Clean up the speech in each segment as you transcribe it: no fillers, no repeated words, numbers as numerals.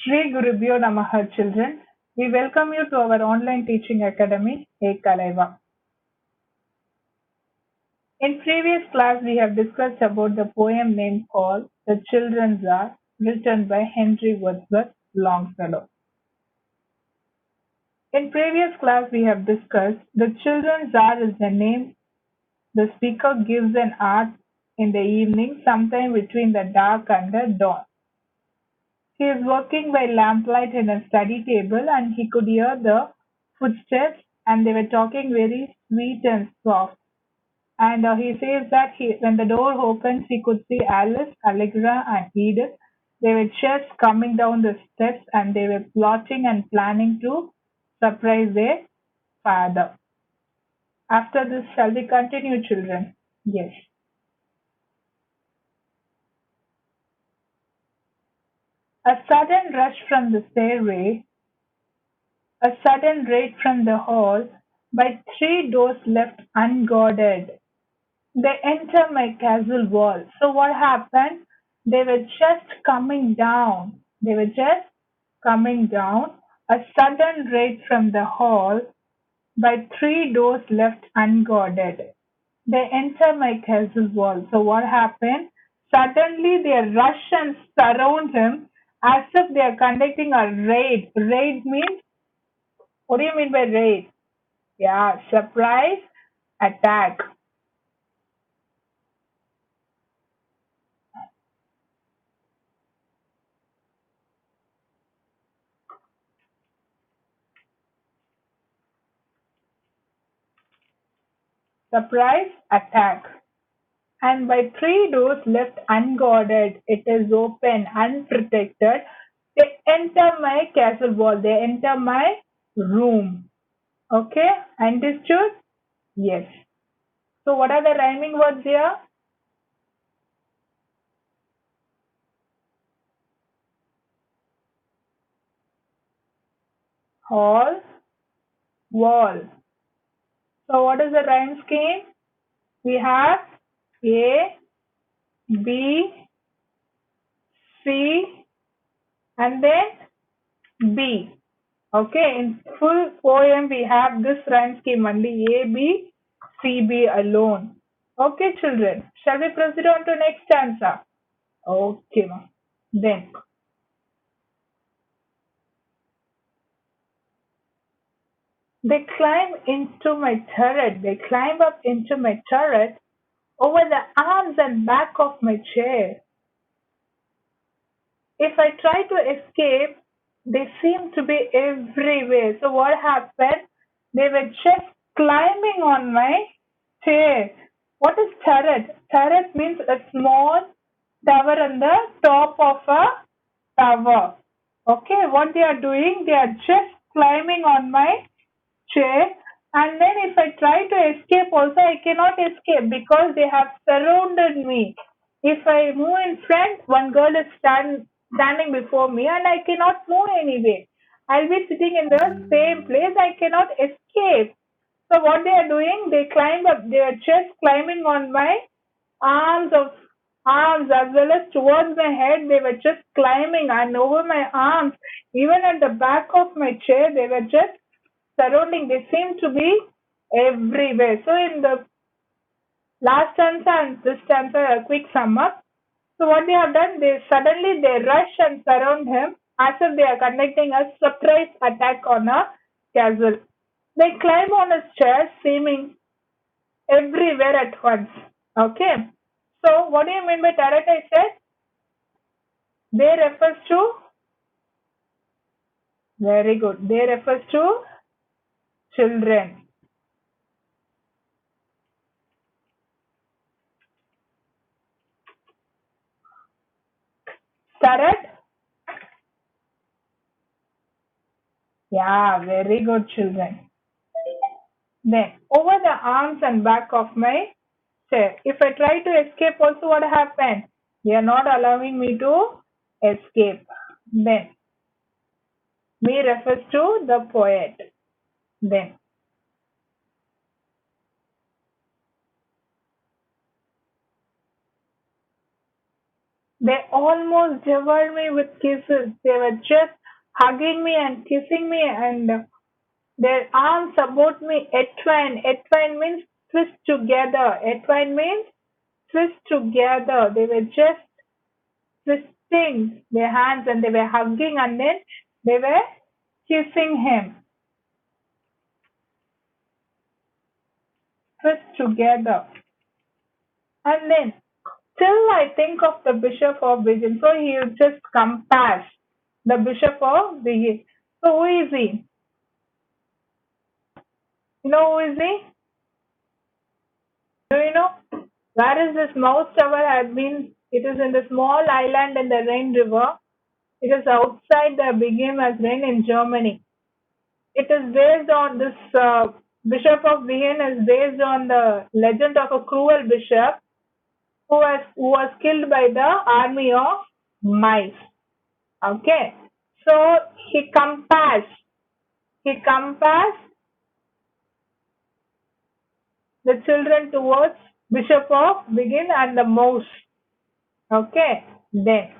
Shri Gurubhyo Namaha children. We welcome you to our online teaching academy, Ekalaiva. In previous class, we have discussed about the poem name called The Children's Are, written by Henry Wadsworth Longfellow. In previous class, we have discussed The Children's Are is the name the speaker gives an hour in the evening, sometime between the dark and the dawn. He is working by lamplight in a study table and he could hear the footsteps and they were talking very sweet and soft. And he says that when the door opens, he could see Alice, Allegra, and Edith. They were just coming down the steps and they were plotting and planning to surprise their father. After this, shall we continue, children? Yes. A sudden rush from the stairway, a sudden raid from the hall, by three doors left unguarded. They enter my castle wall. So what happened? They were just coming down. They were just coming down. A sudden raid from the hall by three doors left unguarded. They enter my castle wall. So what happened? Suddenly they rush and surround him as if they are conducting a raid. Raid means, what do you mean by raid? Yeah, surprise attack. Surprise attack. And by three doors left unguarded, it is open, unprotected. They enter my castle wall, they enter my room. Okay, understood? Yes. So, what are the rhyming words here? Hall, wall. So, what is the rhyme scheme? We have A, B, C, and then B. Okay, in full poem we have this rhyme scheme only A, B, C, B alone. Okay, children, shall we proceed on to next answer? Okay, ma'am. Then they climb into my turret. They climb up into my turret over the arms and back of my chair. If I try to escape, they seem to be everywhere. So what happened? They were just climbing on my chair. What is turret? Turret means a small tower on the top of a tower. Okay, what they are doing, they are just climbing on my chair, and then if I try to escape also I cannot escape because they have surrounded me. If I move in front, one girl is standing before me and I cannot move anyway. I'll be sitting in the same place, I cannot escape. So what they are doing, they climb up, they are just climbing on my arms of arms as well as towards my head. They were just climbing and over my arms, even at the back of my chair, they were just surrounding. They seem to be everywhere. So in the last stanza and this stanza, a quick sum up. So what they have done, they rush and surround him as if they are conducting a surprise attack on a castle. They climb on his chair, seeming everywhere at once. Okay. So what do you mean by turret? I said they refers to, very good. They refers to children. Turret. Yeah, very good, children. Then over the arms and back of my chair. If I try to escape also, what happened? They are not allowing me to escape. Then me refers to the poet. Then They almost devoured me with kisses. They were just hugging me and kissing me, and their arms about me. Entwine. Entwine means twist together. Entwine means twist together. They were just twisting their hands and they were hugging and then they were kissing him. Twist together. And then till I think of the Bishop of Vision. So he just compares the Bishop of Vision. So who is he? You know who is he? Do you know? Where is this mouse tower has been? It is in the small island in the Rhine River. It is outside the Begim as Rhine in Germany. It is based on this Bishop of Vienne is based on the legend of a cruel bishop who was killed by the army of mice. Okay, so he compares the children towards Bishop of Begin and the mouse. Okay, then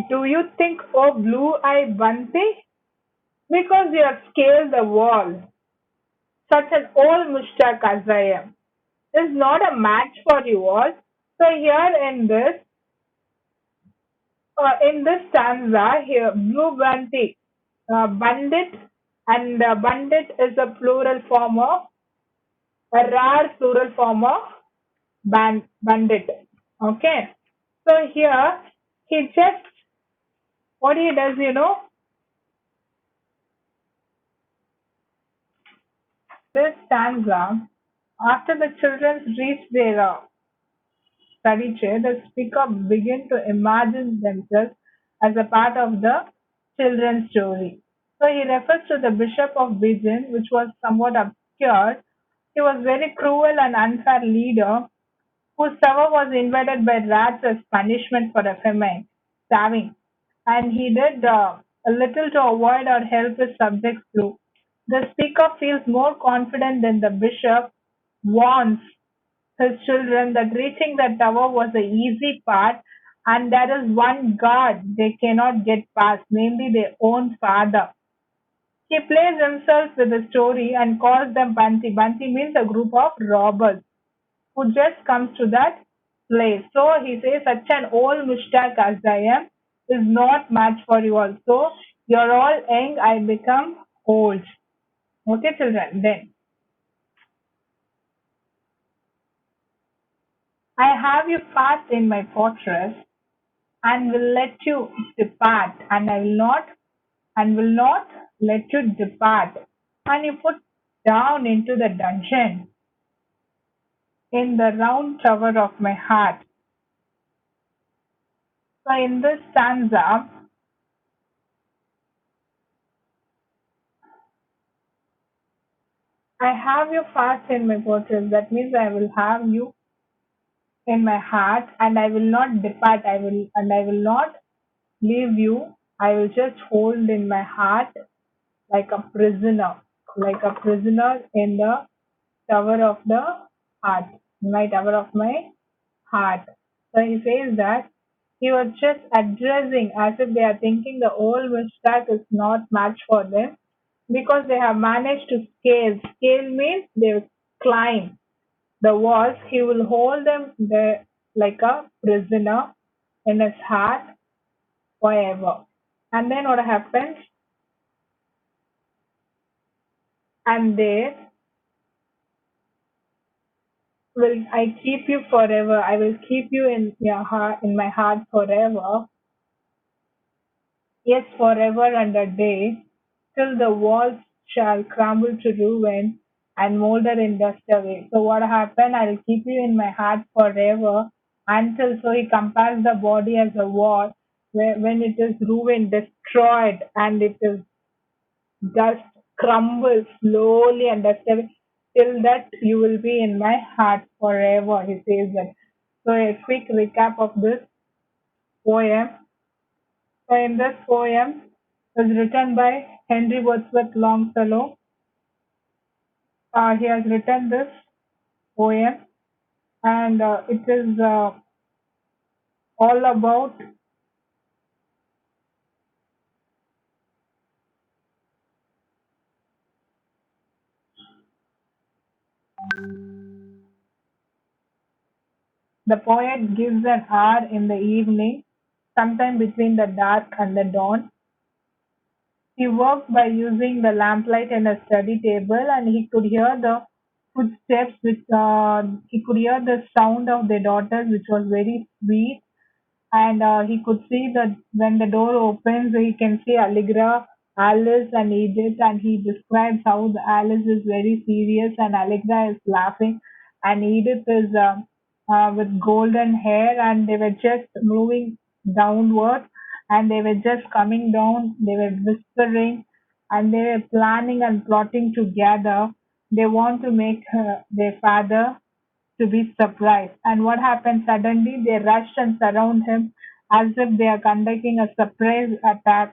do you think, oh blue eye Bunty, because you have scaled the wall, such an old mushtaq as I am, is not a match for you all. So here in this stanza here, blue Bunty, bandit, and bandit is a plural form of a rare plural form of bandit. Okay, so here he just what he does, this stanza after the children reach their study chair, the speaker begin to imagine themselves as a part of the children's story. So he refers to the Bishop of Bijin, which was somewhat obscure. He was very cruel and unfair leader whose tower was invaded by rats as punishment for a famine, starving, and he did a little to avoid or help his subjects through. The speaker feels more confident than the bishop, warns his children that reaching the tower was the easy part and there is one guard they cannot get past, namely their own father. He plays himself with the story and calls them Banti. Banti means a group of robbers who just comes to that place. So he says, such an old mushtaq as I am is not much for you all. So you're all young, I become old. Okay, children. Then I have you fast in my fortress and will let you depart, and will not let you depart. And you put down into the dungeon in the round tower of my heart. So in this stanza, I have you fast in my fortress. That means I will have you in my heart, and I will not depart. I will not leave you. I will just hold in my heart like a prisoner, in the tower of the heart, my tower of my heart. So he says that he was just addressing as if they are thinking the old Mushtaq is not much for them because they have managed to scale. Scale means they climb the walls. He will hold them there like a prisoner in his heart forever. And then what happens? And there will I keep you forever. I will keep you in your heart, in my heart forever. Yes, forever and a day, till the walls shall crumble to ruin and moulder in dust away. So what happened? I will keep you in my heart forever until, so he compares the body as a wall where when it is ruined, destroyed, and it is dust crumbles slowly and dust away. Till that you will be in my heart forever, he says that. So a quick recap of this poem. So in this poem, It was written by Henry Wadsworth Longfellow. He has written this poem, and it is all about the poet gives an hour in the evening, sometime between the dark and the dawn. He worked by using the lamplight and a study table, and he could hear the footsteps, which he could hear the sound of their daughters, which was very sweet. And he could see that when the door opens, he can see Allegra, Alice, and Edith, and he describes how the Alice is very serious and Allegra is laughing, and Edith is with golden hair, and they were just moving downward, and they were just coming down. They were whispering, and they were planning and plotting together. They want to make their father to be surprised. And what happened suddenly? They rush and surround him as if they are conducting a surprise attack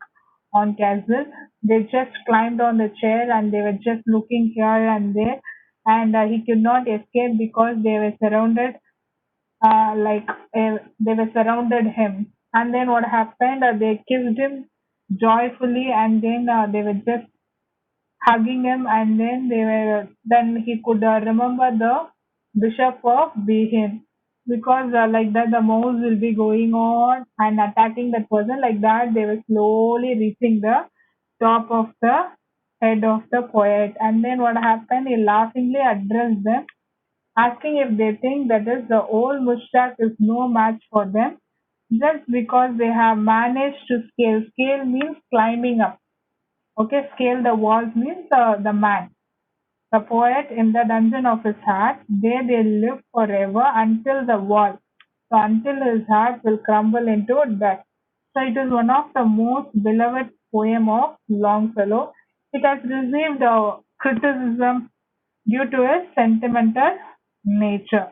on Castle. They just climbed on the chair and they were just looking here and there, and he could not escape because they were surrounded, they were surrounded him. And then what happened? They kissed him joyfully, and then they were just hugging him, and then he could remember the Bishop of Behin, because like that the mouse will be going on and attacking that person. Like that they were slowly reaching the top of the head of the poet. And then what happened? He laughingly addressed them, asking if they think that is the old Mushtaq is no match for them, just because they have managed to scale. Scale means climbing up. Okay, scale the walls means the man, the poet in the dungeon of his heart. There they live forever until the wall, so until his heart will crumble into dust. So it is one of the most beloved poem of Longfellow. It has received criticism due to its sentimental nature.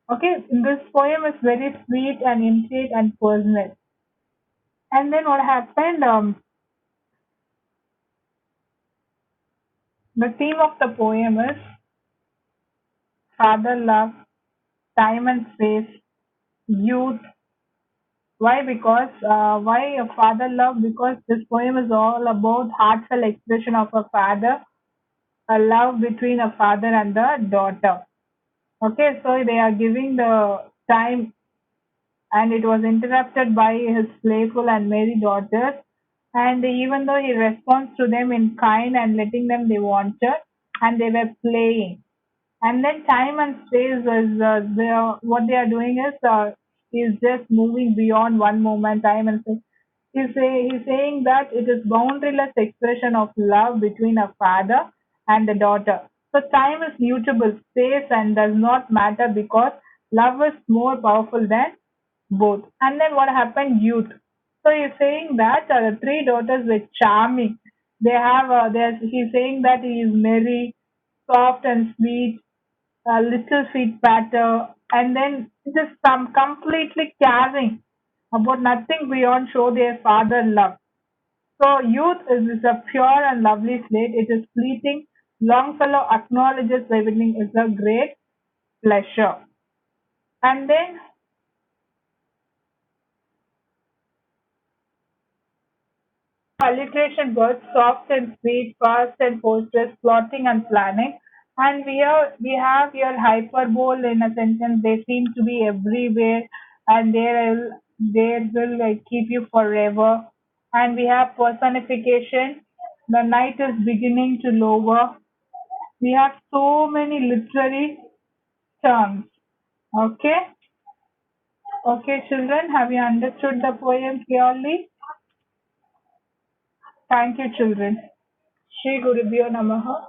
Okay, this poem is very sweet and intimate and personal. And then what happened? The theme of the poem is father love, time and space, youth. Why? Because why a father love? Because this poem is all about heartfelt expression of a father, a love between a father and the daughter. Okay, so they are giving the time, and it was interrupted by his playful and merry daughters. And even though he responds to them in kind and letting them they wanted, and they were playing. And then time and space is what they are doing is just moving beyond one moment. Time and space. He's saying that it is boundaryless expression of love between a father and a daughter. So time is mutable, space and does not matter because love is more powerful than both. And then what happened? Youth. So he's saying that the three daughters were charming. They have. He's saying that he is merry, soft and sweet, little feet patter, and then just some completely caring about nothing beyond show their father love. So youth is a pure and lovely slate. It is fleeting. Longfellow acknowledges the evening is a great pleasure. And then alliteration words soft and sweet, fast and boisterous, plotting and planning. And we have here hyperbole in a sentence. They seem to be everywhere, and they will like keep you forever. And we have personification. The night is beginning to lower. We have so many literary terms. Okay, okay, children, have you understood the poem clearly? Thank you, children. Shri Gurubhyo Namaha.